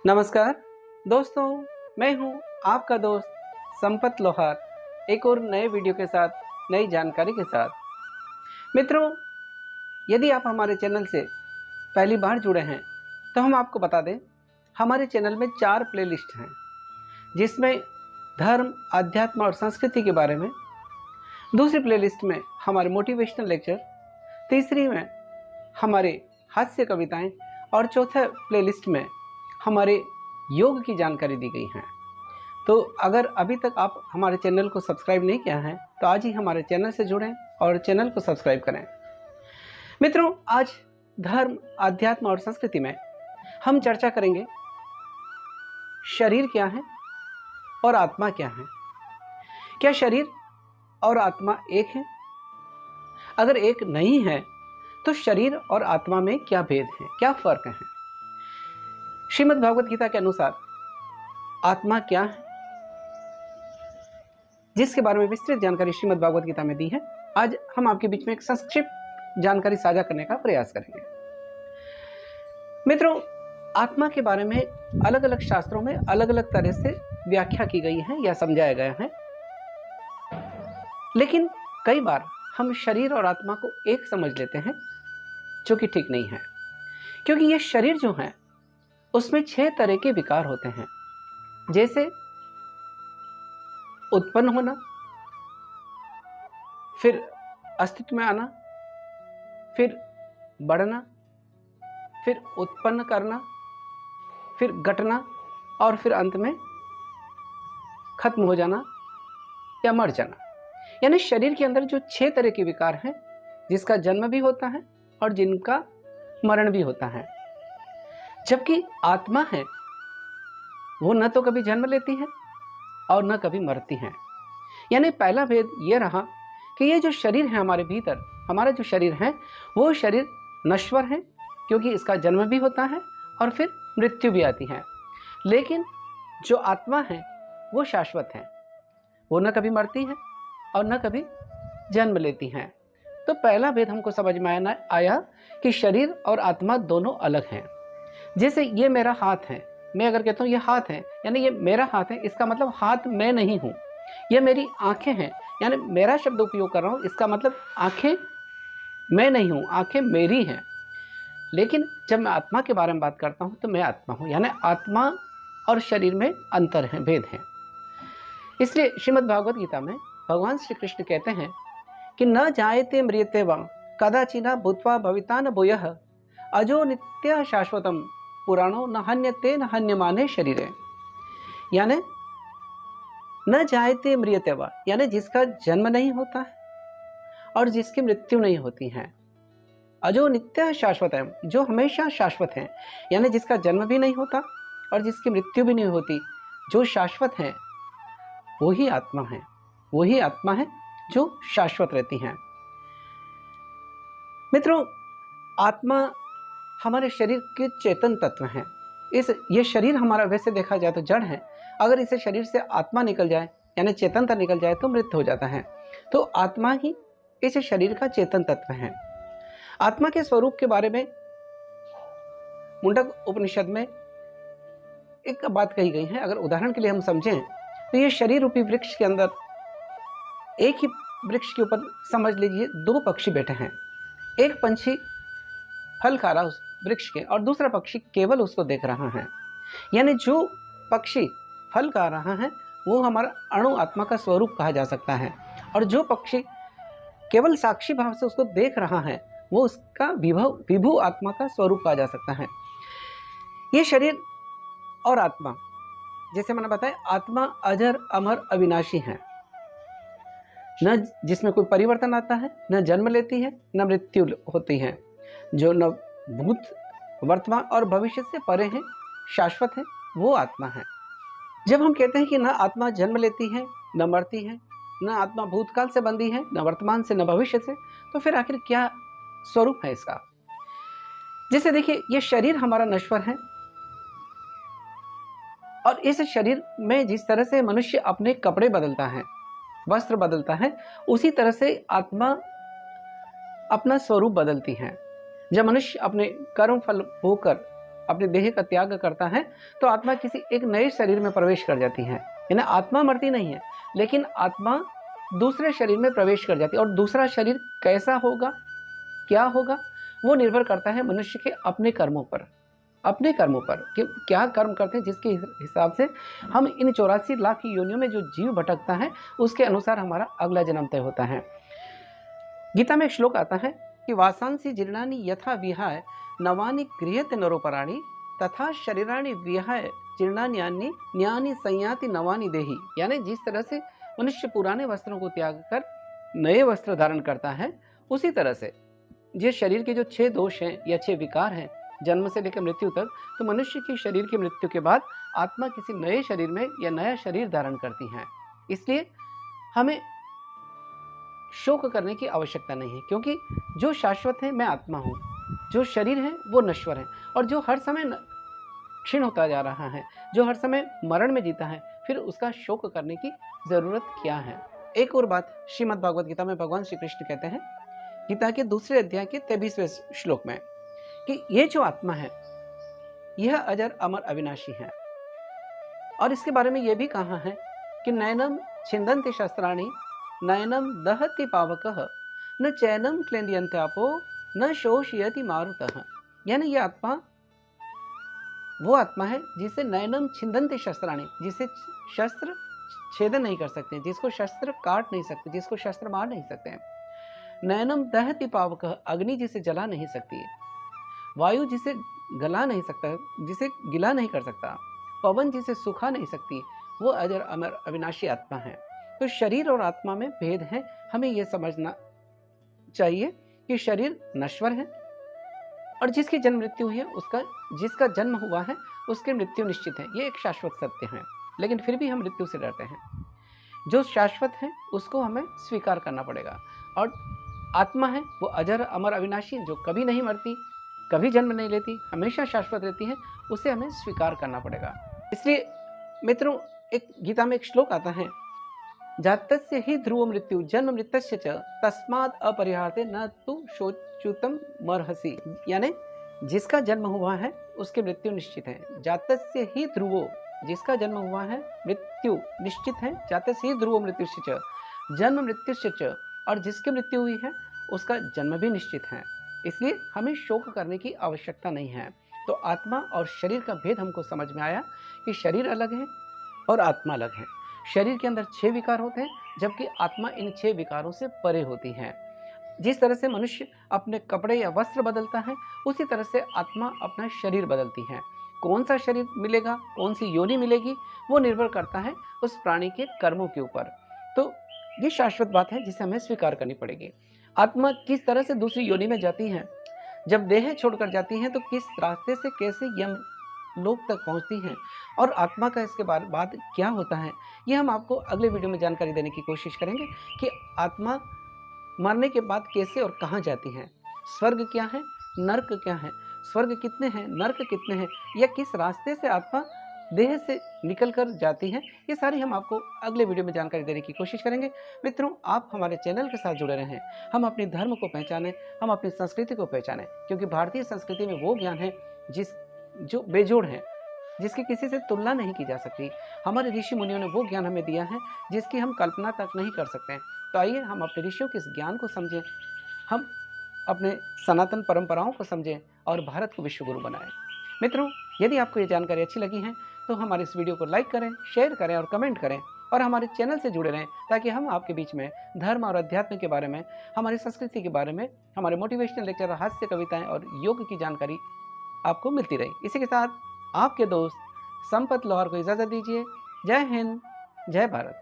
नमस्कार दोस्तों, मैं हूं आपका दोस्त संपत लोहार, एक और नए वीडियो के साथ, नई जानकारी के साथ। मित्रों, यदि आप हमारे चैनल से पहली बार जुड़े हैं तो हम आपको बता दें, हमारे चैनल में 4 प्लेलिस्ट हैं, जिसमें धर्म, अध्यात्म और संस्कृति के बारे में, दूसरी प्लेलिस्ट में हमारे मोटिवेशनल लेक्चर, तीसरी में हमारे हास्य कविताएं और चौथे प्लेलिस्ट में हमारे योग की जानकारी दी गई है। तो अगर अभी तक आप हमारे चैनल को सब्सक्राइब नहीं किया है तो आज ही हमारे चैनल से जुड़ें और चैनल को सब्सक्राइब करें। मित्रों, आज धर्म, अध्यात्म और संस्कृति में हम चर्चा करेंगे शरीर क्या है और आत्मा क्या है। क्या शरीर और आत्मा एक है? अगर एक नहीं है तो शरीर और आत्मा में क्या भेद है, क्या फर्क है? श्रीमद् भागवत गीता के अनुसार आत्मा क्या है, जिसके बारे में विस्तृत जानकारी श्रीमद् भागवत गीता में दी है, आज हम आपके बीच में एक संक्षिप्त जानकारी साझा करने का प्रयास करेंगे। मित्रों, आत्मा के बारे में अलग अलग शास्त्रों में अलग अलग तरह से व्याख्या की गई है या समझाया गया है, लेकिन कई बार हम शरीर और आत्मा को एक समझ लेते हैं, जो कि ठीक नहीं है। क्योंकि ये शरीर जो है उसमें 6 तरह के विकार होते हैं, जैसे उत्पन्न होना, फिर अस्तित्व में आना, फिर बढ़ना, फिर उत्पन्न करना, फिर घटना और फिर अंत में खत्म हो जाना या मर जाना। यानी शरीर के अंदर जो 6 तरह के विकार हैं, जिसका जन्म भी होता है और जिनका मरण भी होता है। जबकि आत्मा है वो न तो कभी जन्म लेती है और न कभी मरती है। यानी पहला भेद ये रहा कि ये जो शरीर है हमारे भीतर, हमारा जो शरीर है वो शरीर नश्वर है, क्योंकि इसका जन्म भी होता है और फिर मृत्यु भी आती है। लेकिन जो आत्मा है वो शाश्वत है, वो न कभी मरती है और न कभी जन्म लेती हैं। तो पहला भेद हमको समझ में आया कि शरीर और आत्मा दोनों अलग हैं। जैसे ये मेरा हाथ है, मैं अगर कहता हूँ ये हाथ है, यानी ये मेरा हाथ है, इसका मतलब हाथ मैं नहीं हूँ। ये मेरी आंखें हैं, यानी मेरा शब्द उपयोग कर रहा हूँ, इसका मतलब आंखें मैं नहीं हूँ, आंखें मेरी हैं। लेकिन जब मैं आत्मा के बारे में बात करता हूँ तो मैं आत्मा हूँ, यानी आत्मा और शरीर में अंतर है, भेद है। इसलिए श्रीमद् भागवत गीता में भगवान श्री कृष्ण कहते हैं कि न जायते म्रियते वा कदाचिना भूत्वा भविता न भूयः अजो नित्य शाश्वतम पुराणो न हन्यते न हन्यमाने शरीरे। यानी न जायते म्रियते वा, यानी जिसका जन्म नहीं होता है और जिसकी मृत्यु नहीं होती है। अजो नित्य शाश्वत है, जो हमेशा शाश्वत है, यानी जिसका जन्म भी नहीं होता और जिसकी मृत्यु भी नहीं होती, जो शाश्वत है वही आत्मा है। वही आत्मा है जो शाश्वत रहती हैं। मित्रों, आत्मा हमारे शरीर के चेतन तत्व हैं। ये शरीर हमारा वैसे देखा जाए तो जड़ है। अगर इसे शरीर से आत्मा निकल जाए, यानी चेतनता निकल जाए, तो मृत्यु हो जाता है। तो आत्मा ही इस शरीर का चेतन तत्व है। आत्मा के स्वरूप के बारे में मुंडक उपनिषद में एक बात कही गई है। अगर उदाहरण के लिए हम समझें तो ये शरीर रूपी वृक्ष के अंदर, एक ही वृक्ष के ऊपर समझ लीजिए 2 पक्षी बैठे हैं। एक पंछी फल खा रहा उस वृक्ष के और दूसरा पक्षी केवल उसको देख रहा है। यानी जो पक्षी फल खा रहा है वो हमारा अणु आत्मा का स्वरूप कहा जा सकता है, और जो पक्षी केवल साक्षी भाव से उसको देख रहा है वो उसका विभु आत्मा का स्वरूप कहा जा सकता है। ये शरीर और आत्मा, जैसे मैंने बताया, आत्मा अजर अमर अविनाशी है, न जिसमें कोई परिवर्तन आता है, न जन्म लेती है, न मृत्यु होती है, जो न भूत, वर्तमान और भविष्य से परे है, शाश्वत है, वो आत्मा है। जब हम कहते हैं कि न आत्मा जन्म लेती है, न मरती है, न आत्मा भूतकाल से बंधी है, न वर्तमान से, न भविष्य से, तो फिर आखिर क्या स्वरूप है इसका? जैसे देखिए, ये शरीर हमारा नश्वर है और इस शरीर में जिस तरह से मनुष्य अपने कपड़े बदलता है, वस्त्र बदलता है, उसी तरह से आत्मा अपना स्वरूप बदलती है। जब मनुष्य अपने कर्म फल होकर अपने देह का त्याग करता है तो आत्मा किसी एक नए शरीर में प्रवेश कर जाती है। यानी आत्मा मरती नहीं है, लेकिन आत्मा दूसरे शरीर में प्रवेश कर जाती है। और दूसरा शरीर कैसा होगा, क्या होगा, वो निर्भर करता है मनुष्य के अपने कर्मों पर, अपने कर्मों पर कि क्या कर्म करते हैं, जिसके हिसाब से हम इन 84 लाख योनियों में जो जीव भटकता है उसके अनुसार हमारा अगला जन्म तय होता है। गीता में एक श्लोक आता है कि वासांसी जीर्णानि यथा विहाय नवानि गृह्यते नरोपराणि तथा शरीराणि विहाय जीर्णान्यानि न्यानि संयाति नवानि देहि। यानी जिस तरह से मनुष्य पुराने वस्त्रों को त्याग कर नए वस्त्र धारण करता है, उसी तरह से ये शरीर के जो 6 दोष हैं या 6 विकार हैं जन्म से लेकर मृत्यु तक, तो मनुष्य की शरीर की मृत्यु के बाद आत्मा किसी नए शरीर में या नया शरीर धारण करती है। इसलिए हमें शोक करने की आवश्यकता नहीं है, क्योंकि जो शाश्वत है मैं आत्मा हूँ, जो शरीर है वो नश्वर है, और जो हर समय क्षीण होता जा रहा है, जो हर समय मरण में जीता है, फिर उसका शोक करने की जरूरत क्या है। एक और बात श्रीमद् भागवत गीता में भगवान श्री कृष्ण कहते हैं गीता के दूसरे अध्याय के 23वें श्लोक में कि ये जो आत्मा है यह अजर अमर अविनाशी है। और इसके बारे में यह भी कहा है कि नयनम छिंदन्ति शस्त्राणि नयनम दहति पावकः न चैनम क्लेन्द्यन्त्यापो न शोषयति मारुतः। यानी यह आत्मा वो आत्मा है जिसे नयनम छिंदन्ति शस्त्राणि, जिसे शस्त्र छेदन नहीं कर सकते, जिसको शस्त्र काट नहीं सकते, जिसको शस्त्र मार नहीं सकते हैं। नयनम दहति पावकः, अग्नि जिसे जला नहीं सकती, वायु जिसे गला नहीं सकता, जिसे गिला नहीं कर सकता, पवन जिसे सुखा नहीं सकती, वो अजर अमर अविनाशी आत्मा है। तो शरीर और आत्मा में भेद है। हमें यह समझना चाहिए कि शरीर नश्वर है और जिसकी जन्म मृत्यु हुई है, उसका जिसका जन्म हुआ है उसकी मृत्यु निश्चित है। ये एक शाश्वत सत्य है, लेकिन फिर भी हम मृत्यु से डरते हैं। जो शाश्वत है उसको हमें स्वीकार करना पड़ेगा, और आत्मा है वो अजर अमर अविनाशी, जो कभी नहीं मरती, कभी जन्म नहीं लेती, हमेशा शाश्वत रहती है, उसे हमें स्वीकार करना पड़ेगा। इसलिए मित्रों, एक गीता में एक श्लोक आता है, जातस्य ही ध्रुव मृत्यु जन्म मृत्यस्य च तस्मात् अपरिहार्ते न तु शोच्युतम मरहसि। यानी जिसका जन्म हुआ है उसकी मृत्यु निश्चित है। जातस्य ही ध्रुवो, जिसका जन्म हुआ है मृत्यु निश्चित है। जातस्य ही ध्रुवो मृत्युस्य च जन्म मृत्युस्य च, और जिसकी मृत्यु हुई है उसका जन्म भी निश्चित है। इसलिए हमें शोक करने की आवश्यकता नहीं है। तो आत्मा और शरीर का भेद हमको समझ में आया कि शरीर अलग है और आत्मा अलग है। शरीर के अंदर 6 विकार होते हैं, जबकि आत्मा इन 6 विकारों से परे होती है। जिस तरह से मनुष्य अपने कपड़े या वस्त्र बदलता है, उसी तरह से आत्मा अपना शरीर बदलती है। कौन सा शरीर मिलेगा, कौन सी योनि मिलेगी, वो निर्भर करता है उस प्राणी के कर्मों के ऊपर। तो ये शाश्वत बात है जिसे हमें स्वीकार करनी पड़ेगी। आत्मा किस तरह से दूसरी योनि में जाती है, जब देह छोड़कर जाती है तो किस रास्ते से कैसे यम लोक तक पहुंचती हैं, और आत्मा का इसके बाद क्या होता है, ये हम आपको अगले वीडियो में जानकारी देने की कोशिश करेंगे कि आत्मा मरने के बाद कैसे और कहाँ जाती है, स्वर्ग क्या है, नर्क क्या है, स्वर्ग कितने हैं, नर्क कितने हैं, या किस रास्ते से आत्मा देह से निकल कर जाती है, ये सारी हम आपको अगले वीडियो में जानकारी देने की कोशिश करेंगे। मित्रों, आप हमारे चैनल के साथ जुड़े रहें, हम अपने धर्म को पहचानें, हम अपनी संस्कृति को पहचानें, क्योंकि भारतीय संस्कृति में वो ज्ञान है जो बेजोड़ है, जिसकी किसी से तुलना नहीं की जा सकती। हमारे ऋषि मुनियों ने वो ज्ञान हमें दिया है जिसकी हम कल्पना तक नहीं कर सकते हैं। तो आइए हम अपने ऋषियों के इस ज्ञान को समझें, हम अपने सनातन परंपराओं को समझें और भारत को विश्व गुरु बनाएं। मित्रों, यदि आपको ये जानकारी अच्छी लगी है तो हमारे इस वीडियो को लाइक करें, शेयर करें और कमेंट करें, और हमारे चैनल से जुड़े रहें, ताकि हम आपके बीच में धर्म और अध्यात्म के बारे में, हमारी संस्कृति के बारे में, हमारे मोटिवेशनल लेक्चर, हास्य कविताएं और योग की जानकारी आपको मिलती रही। इसी के साथ आपके दोस्त संपत लोहार को इजाज़त दीजिए। जय हिंद, जय भारत।